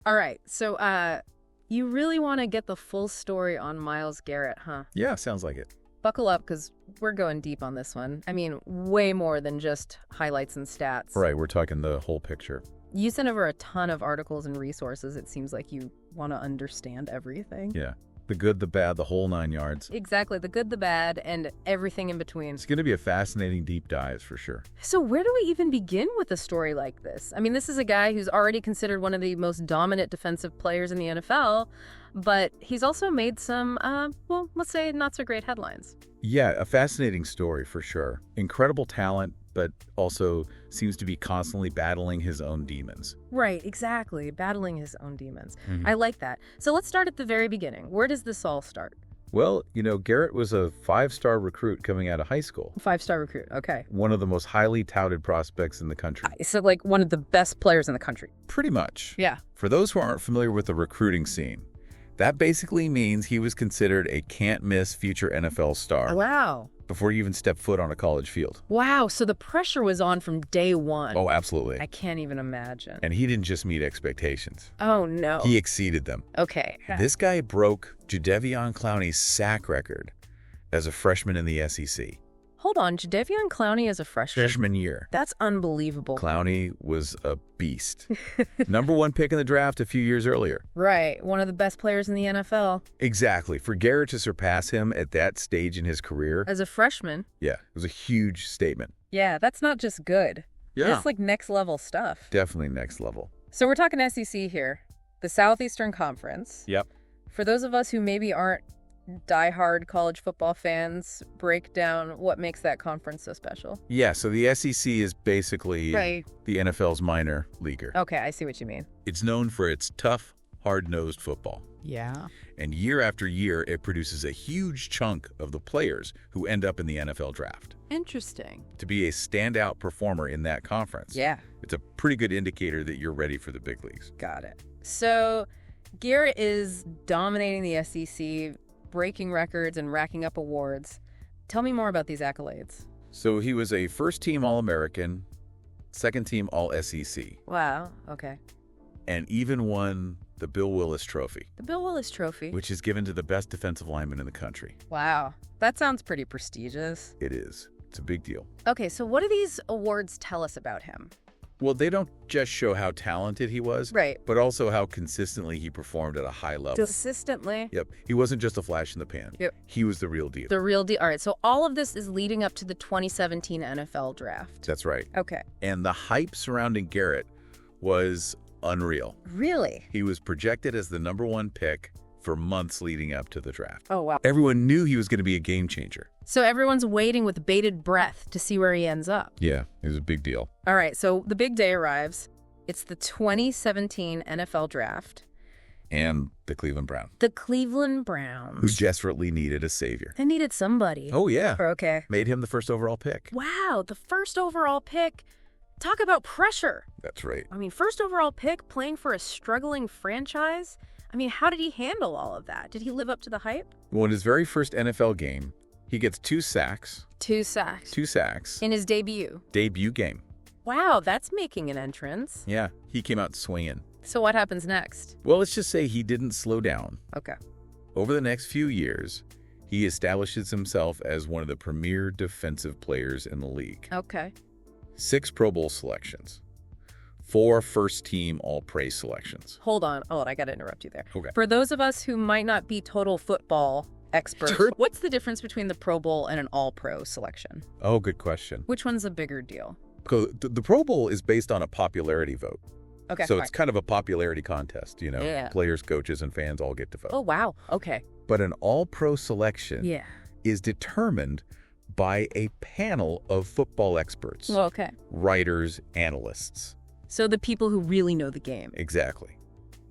All right, so you really want to get the full story on Myles Garrett, huh? Yeah, sounds like it. Buckle up, because we're going deep on this one. I mean, way more than just highlights and stats. Right, we're talking the whole picture. You sent over a ton of articles and resources. It seems like you want to understand everything. Yeah. The good, the bad, the whole 9 yards. Exactly, the good, the bad, and everything in between. It's going to be a fascinating deep dive for sure. So where do we even begin with a story like this? I mean, this is a guy who's already considered one of the most dominant defensive players in the NFL, but he's also made some, well, let's say not so great headlines. Yeah, a fascinating story for sure. Incredible talent, but also seems to be constantly battling his own demons. Right, exactly, battling his own demons. Mhm. I like that. So let's start at the very beginning. Where does this all start? Well, Garrett was a 5-star recruit coming out of high school. 5-star recruit, okay. One of the most highly touted prospects in the country. So like one of the best players in the country. Pretty much. Yeah. For those who aren't familiar with the recruiting scene, that basically means he was considered a can't-miss future NFL star Wow. before he even stepped foot on a college field. Wow, so the pressure was on from day one. Oh, absolutely. I can't even imagine. And he didn't just meet expectations. Oh, no. He exceeded them. Okay. This guy broke Jadeveon Clowney's sack record as a freshman in the SEC. Hold on, Jadeveon Clowney is a freshman? Freshman year. That's unbelievable. Clowney was a beast. Number 1 pick in the draft a few years earlier. Right, one of the best players in the NFL. Exactly. For Garrett to surpass him at that stage in his career, As a freshman? yeah, it was a huge statement. Yeah, that's not just good. It's like next level stuff. Definitely next level. So we're talking SEC here, the Southeastern Conference. Yep. For those of us who maybe aren't diehard college football fans, break down what makes that conference so special. Yeah, so the SEC is basically the NFL's minor leaguer. Okay, I see what you mean. It's known for its tough, hard-nosed football. Yeah. And year after year, it produces a huge chunk of the players who end up in the NFL draft. Interesting. To be a standout performer in that conference, Yeah. it's a pretty good indicator that you're ready for the big leagues. Got it. So Garrett is dominating the SEC, breaking records and racking up awards. Tell me more about these accolades. So he was a first-team All-American, second-team All-SEC, Wow, okay. and even won the Bill Willis Trophy, The Bill Willis Trophy. which is given to the best defensive lineman in the country. Wow, that sounds pretty prestigious. It is. It's a big deal. Okay, so what do these awards tell us about him? Well, they don't just show how talented he was, Right. but also how consistently he performed at a high level. Consistently. Yep. He wasn't just a flash in the pan. Yep. He was the real deal. The real deal. All right, so all of this is leading up to the 2017 NFL draft. That's right. Okay. And the hype surrounding Garrett was unreal. Really? He was projected as the number 1 pick for months leading up to the draft. Oh, wow. Everyone knew he was going to be a game changer. So everyone's waiting with bated breath to see where he ends up. Yeah, it was a big deal. All right, so the big day arrives. It's the 2017 NFL draft. And the Cleveland Browns, The Cleveland who Browns. desperately needed a savior. They needed somebody. Oh, yeah. Okay. Made him the first overall pick. Wow, the first overall pick. Talk about pressure. That's right. I mean, first overall pick playing for a struggling franchise. I mean, how did he handle all of that? Did he live up to the hype? Well, in his very first NFL game, he gets 2 sacks. 2 sacks. 2 sacks. In his debut. Debut game. Wow, that's making an entrance. Yeah, he came out swinging. So what happens next? Well, let's just say he didn't slow down. Okay. Over the next few years, he establishes himself as one of the premier defensive players in the league. Okay. 6 Pro Bowl selections. 4 first-team All-Pro selections. Hold on, I got to interrupt you there. Okay. For those of us who might not be total football experts, Sure. what's the difference between the Pro Bowl and an All-Pro selection? Oh, good question. Which one's a bigger deal? The Pro Bowl is based on a popularity vote. Okay. So fine. it's kind of a popularity contest, Yeah. Players, coaches, and fans all get to vote. Oh, wow. Okay. But an All-Pro selection Yeah. is determined by a panel of football experts, Well, okay. writers, analysts. So the people who really know the game. Exactly.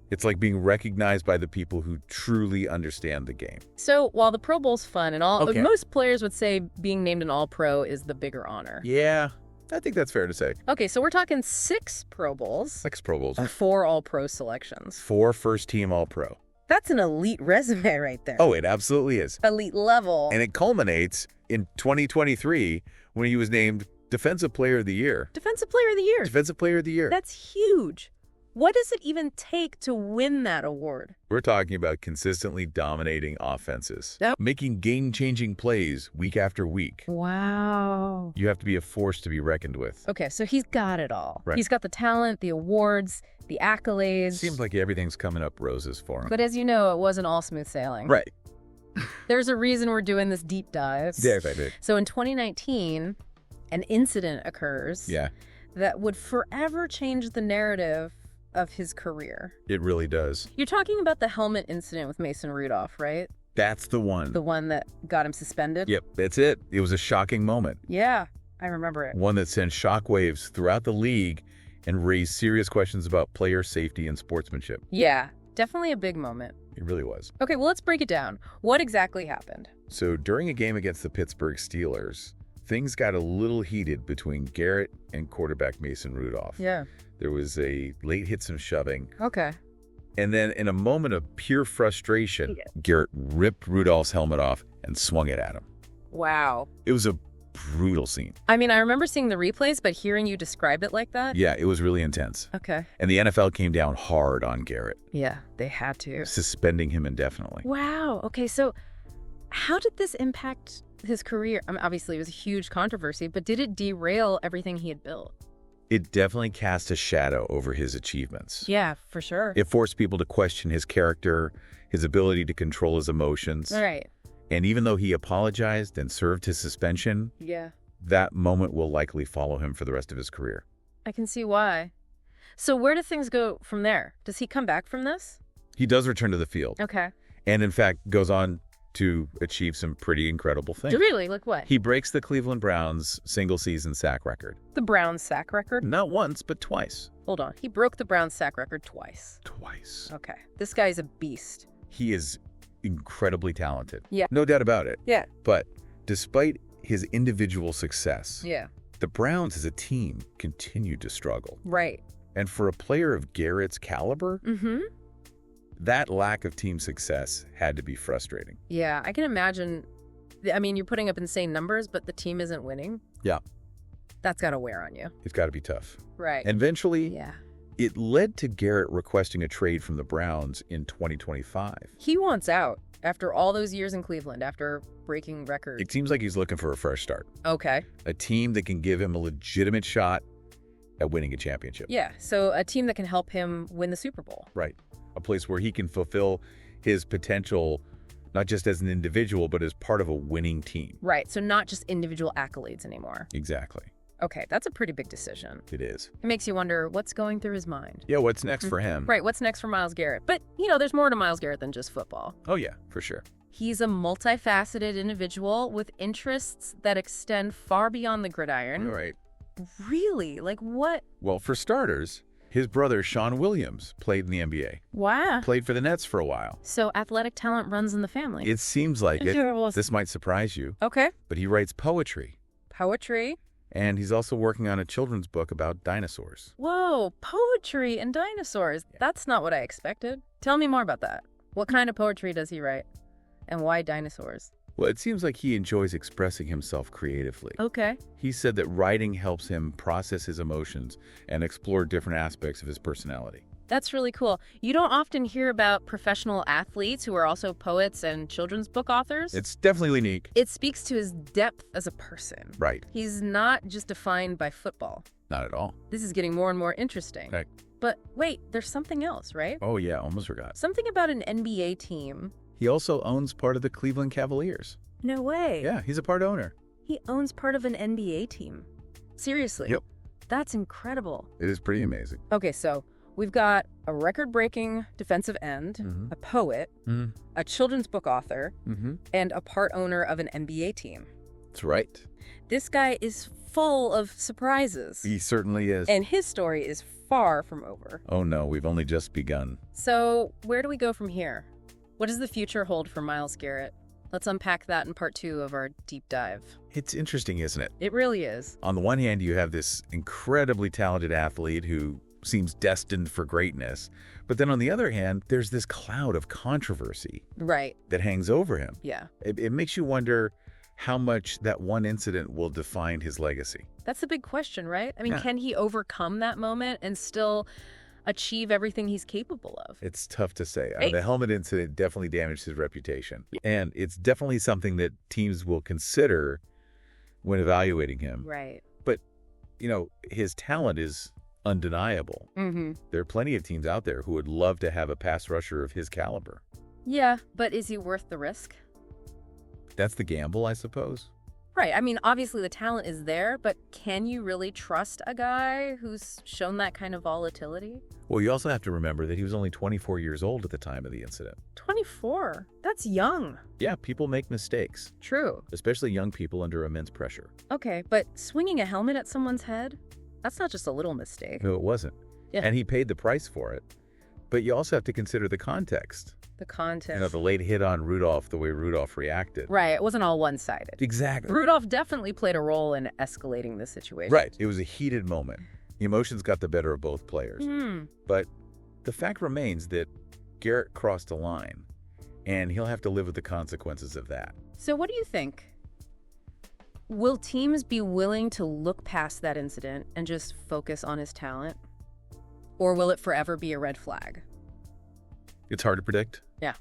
It's like being recognized by the people who truly understand the game. So while the Pro Bowl's fun and all, Okay. most players would say being named an All-Pro is the bigger honor. Yeah, I think that's fair to say. Okay, so we're talking 6 Pro Bowls, 6 Pro Bowls, 4 All-Pro selections. 4 first-team All-Pro. That's an elite resume right there. Oh, it absolutely is. Elite level. And it culminates in 2023 when he was named Defensive Player of the Year. Defensive Player of the Year. Defensive Player of the Year. That's huge. What does it even take to win that award? We're talking about consistently dominating offenses, Yep. making game-changing plays week after week. Wow. You have to be a force to be reckoned with. Okay, so he's got it all. Right. He's got the talent, the awards, the accolades. Seems like everything's coming up roses for him. But as you know, it wasn't all smooth sailing. Right. There's a reason we're doing this deep dive. Yeah, I did. So in 2019, an incident occurs Yeah, that would forever change the narrative of his career. it really does. You're talking about the helmet incident with Mason Rudolph, right? That's the one. The one that got him suspended? Yep, that's it. It was a shocking moment. Yeah, I remember it. One that sent shockwaves throughout the league and raised serious questions about player safety and sportsmanship. Yeah, definitely a big moment. It really was. Okay, well, let's break it down. What exactly happened? So during a game against the Pittsburgh Steelers, things got a little heated between Garrett and quarterback Mason Rudolph. Yeah. There was a late hit some shoving. Okay. And then in a moment of pure frustration, Yeah. Garrett ripped Rudolph's helmet off and swung it at him. Wow. It was a brutal scene. I mean, I remember seeing the replays, but hearing you describe it like that? Yeah, it was really intense. Okay. And the NFL came down hard on Garrett, Yeah, they had to. suspending him indefinitely. Wow. Okay, so how did this impact his career? I mean, obviously, it was a huge controversy, but did it derail everything he had built? It definitely cast a shadow over his achievements. Yeah, for sure. It forced people to question his character, his ability to control his emotions. All right. And even though he apologized and served his suspension, Yeah, that moment will likely follow him for the rest of his career. I can see why. So where do things go from there? Does he come back from this? He does return to the field, Okay. and in fact goes on to achieve some pretty incredible things. Really? Like what? He breaks the Cleveland Browns single-season sack record. The Browns sack record? Not once, but twice. Hold on. He broke the Browns sack record twice. Twice. Okay. This guy's a beast. He is incredibly talented. Yeah. No doubt about it. Yeah. But despite his individual success, Yeah. the Browns as a team continued to struggle. Right. And for a player of Garrett's caliber, Mm-hmm. that lack of team success had to be frustrating. Yeah, I can imagine. I mean, you're putting up insane numbers, but the team isn't winning. Yeah. That's got to wear on you. It's got to be tough. Right. And eventually, Yeah. it led to Garrett requesting a trade from the Browns in 2025. He wants out after all those years in Cleveland, after breaking records. It seems like he's looking for a fresh start, Okay. a team that can give him a legitimate shot at winning a championship. Yeah, so a team that can help him win the Super Bowl. Right. A place where he can fulfill his potential, not just as an individual, but as part of a winning team. Right, so not just individual accolades anymore. Exactly. Okay, that's a pretty big decision. It is. It makes you wonder what's going through his mind. Yeah, what's next for him? Right, what's next for Myles Garrett? But, there's more to Myles Garrett than just football. Oh, yeah, for sure. He's a multifaceted individual with interests that extend far beyond the gridiron. All right. Really? Like what? Well, for starters, his brother, Sean Williams, played in the NBA. Wow. Played for the Nets for a while. So athletic talent runs in the family. It seems like it. This might surprise you, Okay. but he writes poetry. Poetry. And he's also working on a children's book about dinosaurs. Whoa, poetry and dinosaurs. That's not what I expected. Tell me more about that. What kind of poetry does he write? And why dinosaurs? Well, it seems like he enjoys expressing himself creatively. Okay. He said that writing helps him process his emotions and explore different aspects of his personality. That's really cool. You don't often hear about professional athletes who are also poets and children's book authors. It's definitely unique. It speaks to his depth as a person. Right. He's not just defined by football. Not at all. This is getting more and more interesting. Right. But wait, there's something else, right? Oh, yeah, almost forgot. Something about an NBA team. He also owns part of the Cleveland Cavaliers. No way. Yeah, he's a part owner. He owns part of an NBA team. Seriously. Yep. That's incredible. It is pretty amazing. Okay, so we've got a record-breaking defensive end, Mhm. a poet, Mm-hmm. a children's book author, Mm-hmm. and a part owner of an NBA team. That's right. This guy is full of surprises. He certainly is. And his story is far from over. Oh, no, we've only just begun. So where do we go from here? What does the future hold for Myles Garrett? Let's unpack that in part 2 of our deep dive. It's interesting, isn't it? It really is. On the one hand, you have this incredibly talented athlete who seems destined for greatness. But then on the other hand, there's this cloud of controversy Right. that hangs over him. Yeah. It makes you wonder how much that one incident will define his legacy. That's the big question, right? I mean, Yeah. can he overcome that moment and still, achieve everything he's capable of? It's tough to say. Right. The helmet incident definitely damaged his reputation. And it's definitely something that teams will consider when evaluating him. Right. But, his talent is undeniable. Mm-hmm. There are plenty of teams out there who would love to have a pass rusher of his caliber. Yeah, but is he worth the risk? That's the gamble, I suppose. Right. I mean, obviously the talent is there, but can you really trust a guy who's shown that kind of volatility? Well, you also have to remember that he was only 24 years old at the time of the incident. 24? That's young. Yeah, people make mistakes, True. especially young people under immense pressure. Okay, but swinging a helmet at someone's head? That's not just a little mistake. No, it wasn't. Yeah. And he paid the price for it. But you also have to consider the context. The context. The late hit on Rudolph, the way Rudolph reacted. Right, it wasn't all one-sided. Exactly. Rudolph definitely played a role in escalating this situation. Right. It was a heated moment. The emotions got the better of both players. But the fact remains that Garrett crossed a line, and he'll have to live with the consequences of that. So what do you think? Will teams be willing to look past that incident and just focus on his talent? Or will it forever be a red flag? It's hard to predict. Yeah.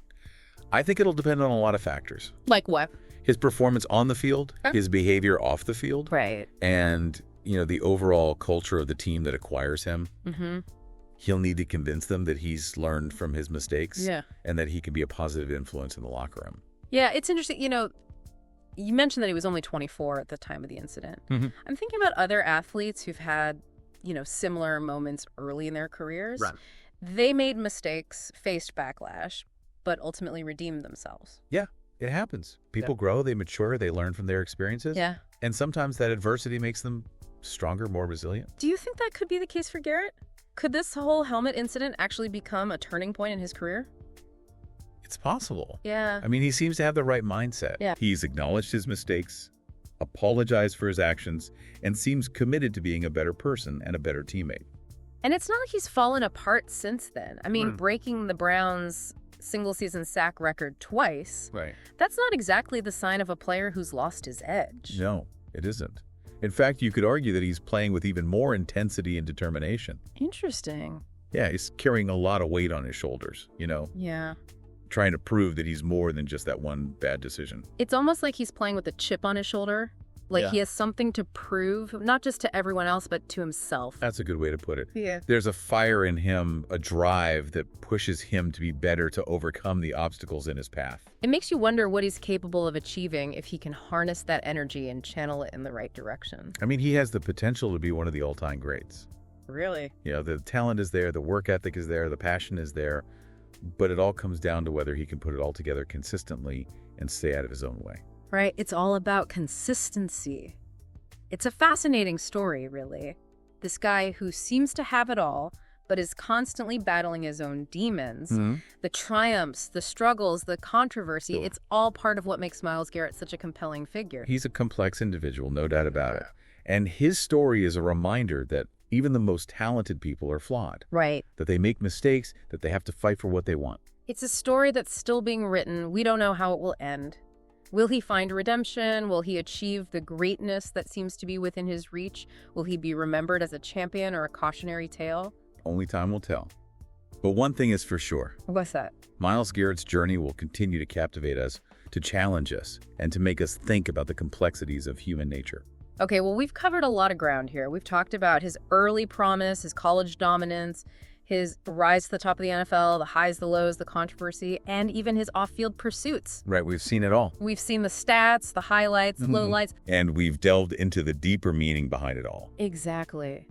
I think it'll depend on a lot of factors. Like what? His performance on the field, Okay. his behavior off the field, Right. and, the overall culture of the team that acquires him. Mm-hmm. He'll need to convince them that he's learned from his mistakes Yeah. and that he can be a positive influence in the locker room. Yeah, it's interesting. You mentioned that he was only 24 at the time of the incident. Mm-hmm. I'm thinking about other athletes who've had, similar moments early in their careers. Right. They made mistakes, faced backlash, but ultimately redeemed themselves. Yeah, it happens. People grow, they mature, they learn from their experiences. Yeah. And sometimes that adversity makes them stronger, more resilient. Do you think that could be the case for Garrett? Could this whole helmet incident actually become a turning point in his career? It's possible. Yeah. I mean, he seems to have the right mindset. Yeah. He's acknowledged his mistakes, apologized for his actions, and seems committed to being a better person and a better teammate. And it's not like he's fallen apart since then. I mean, breaking the Browns' single-season sack record twice, Right. that's not exactly the sign of a player who's lost his edge. No, it isn't. In fact, you could argue that he's playing with even more intensity and determination. Interesting. Yeah, he's carrying a lot of weight on his shoulders, Yeah. trying to prove that he's more than just that one bad decision. It's almost like he's playing with a chip on his shoulder. Like Yeah. he has something to prove, not just to everyone else, but to himself. That's a good way to put it. Yeah. There's a fire in him, a drive that pushes him to be better, to overcome the obstacles in his path. It makes you wonder what he's capable of achieving if he can harness that energy and channel it in the right direction. I mean, he has the potential to be one of the all-time greats. Really? The talent is there, the work ethic is there, the passion is there, but it all comes down to whether he can put it all together consistently and stay out of his own way. Right. It's all about consistency. It's a fascinating story, really. This guy who seems to have it all, but is constantly battling his own demons. The triumphs, the struggles, the controversy, Sure. it's all part of what makes Myles Garrett such a compelling figure. He's a complex individual, no doubt about it. And his story is a reminder that even the most talented people are flawed, Right. that they make mistakes, that they have to fight for what they want. It's a story that's still being written. We don't know how it will end. Will he find redemption? Will he achieve the greatness that seems to be within his reach? Will he be remembered as a champion or a cautionary tale? Only time will tell. But one thing is for sure. What's that? Myles Garrett's journey will continue to captivate us, to challenge us, and to make us think about the complexities of human nature. Okay, well, we've covered a lot of ground here. We've talked about his early promise, his college dominance, his rise to the top of the NFL, the highs, the lows, the controversy, and even his off-field pursuits. Right, we've seen it all. We've seen the stats, the highlights, lowlights. And we've delved into the deeper meaning behind it all. Exactly.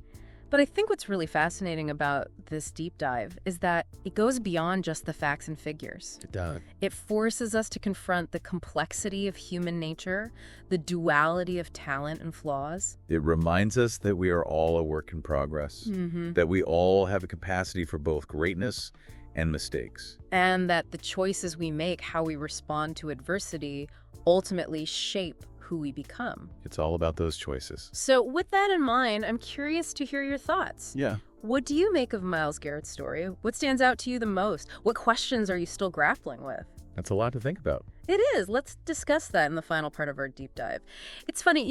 But I think what's really fascinating about this deep dive is that it goes beyond just the facts and figures. It does. It forces us to confront the complexity of human nature, the duality of talent and flaws. It reminds us that we are all a work in progress, that we all have a capacity for both greatness and mistakes. And that the choices we make, how we respond to adversity, ultimately shape who we become. It's all about those choices. So with that in mind, I'm curious to hear your thoughts. Yeah. What do you make of Myles Garrett's story? What stands out to you the most? What questions are you still grappling with? That's a lot to think about. It is. Let's discuss that in the final part of our deep dive. It's funny,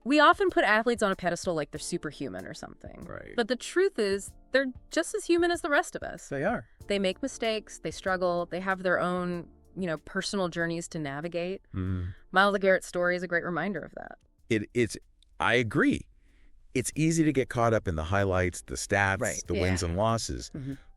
We often put athletes on a pedestal like they're superhuman or something. Right. But the truth is, they're just as human as the rest of us. They are. They make mistakes, they struggle, they have their own, personal journeys to navigate. Myles Garrett's story is a great reminder of that. I agree. It's easy to get caught up in the highlights, the stats, the wins and losses.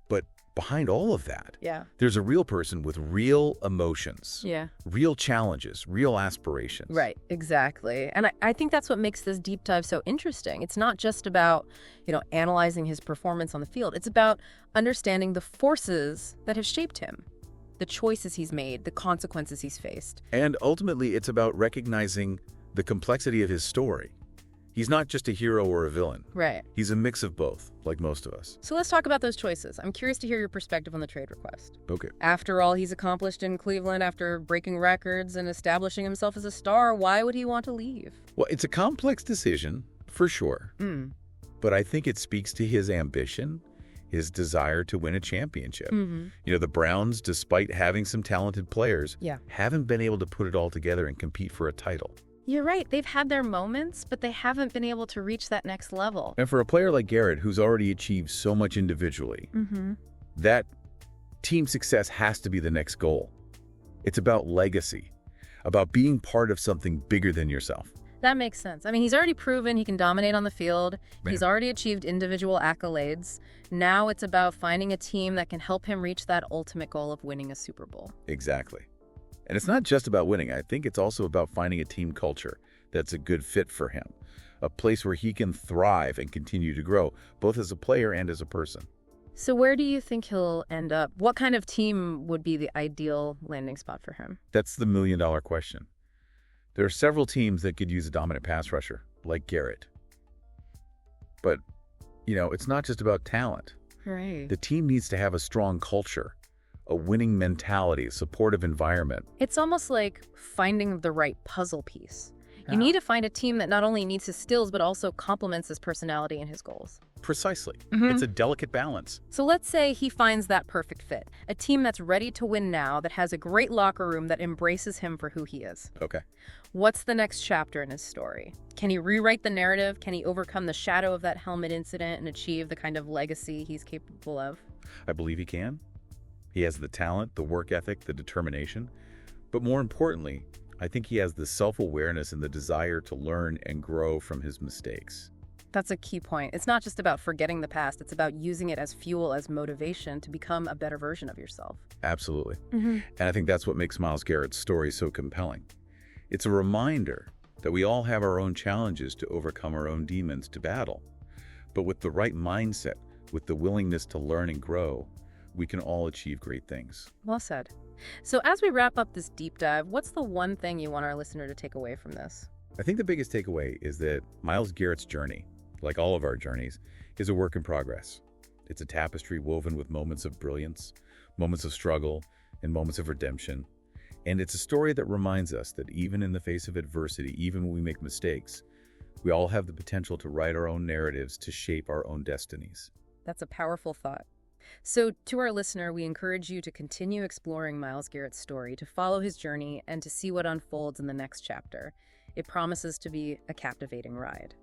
But behind all of that, there's a real person with real emotions, real challenges, real aspirations. Right, exactly. And I think that's what makes this deep dive so interesting. It's not just about, analyzing his performance on the field. It's about understanding the forces that have shaped him, the choices he's made, the consequences he's faced. And ultimately, it's about recognizing the complexity of his story. He's not just a hero or a villain. Right. He's a mix of both, like most of us. So let's talk about those choices. I'm curious to hear your perspective on the trade request. Okay. After all he's accomplished in Cleveland, after breaking records and establishing himself as a star, why would he want to leave? Well, it's a complex decision, for sure. But I think it speaks to his ambition, his desire to win a championship. The Browns, despite having some talented players, haven't been able to put it all together and compete for a title. You're right. They've had their moments, but they haven't been able to reach that next level. And for a player like Garrett, who's already achieved so much individually, that team success has to be the next goal. It's about legacy, about being part of something bigger than yourself. That makes sense. I mean, he's already proven he can dominate on the field. He's already achieved individual accolades. Now it's about finding a team that can help him reach that ultimate goal of winning a Super Bowl. Exactly. And it's not just about winning. I think it's also about finding a team culture that's a good fit for him, a place where he can thrive and continue to grow, both as a player and as a person. So where do you think he'll end up? What kind of team would be the ideal landing spot for him? That's the million-dollar question. There are several teams that could use a dominant pass rusher, like Garrett. But, it's not just about talent. Right. The team needs to have a strong culture, a winning mentality, a supportive environment. It's almost like finding the right puzzle piece. You need to find a team that not only needs his skills, but also complements his personality and his goals. Precisely. It's a delicate balance. So let's say he finds that perfect fit, a team that's ready to win now, that has a great locker room that embraces him for who he is. Okay. What's the next chapter in his story? Can he rewrite the narrative? Can he overcome the shadow of that helmet incident and achieve the kind of legacy he's capable of? I believe he can. He has the talent, the work ethic, the determination. But more importantly, I think he has the self-awareness and the desire to learn and grow from his mistakes. That's a key point. It's not just about forgetting the past. It's about using it as fuel, as motivation to become a better version of yourself. Absolutely. And I think that's what makes Myles Garrett's story so compelling. It's a reminder that we all have our own challenges to overcome, our own demons to battle. But with the right mindset, with the willingness to learn and grow, we can all achieve great things. Well said. So as we wrap up this deep dive, what's the one thing you want our listener to take away from this? I think the biggest takeaway is that Myles Garrett's journey, like all of our journeys, is a work in progress. It's a tapestry woven with moments of brilliance, moments of struggle, and moments of redemption. And it's a story that reminds us that even in the face of adversity, even when we make mistakes, we all have the potential to write our own narratives, to shape our own destinies. That's a powerful thought. So to our listener, we encourage you to continue exploring Myles Garrett's story, to follow his journey, and to see what unfolds in the next chapter. It promises to be a captivating ride.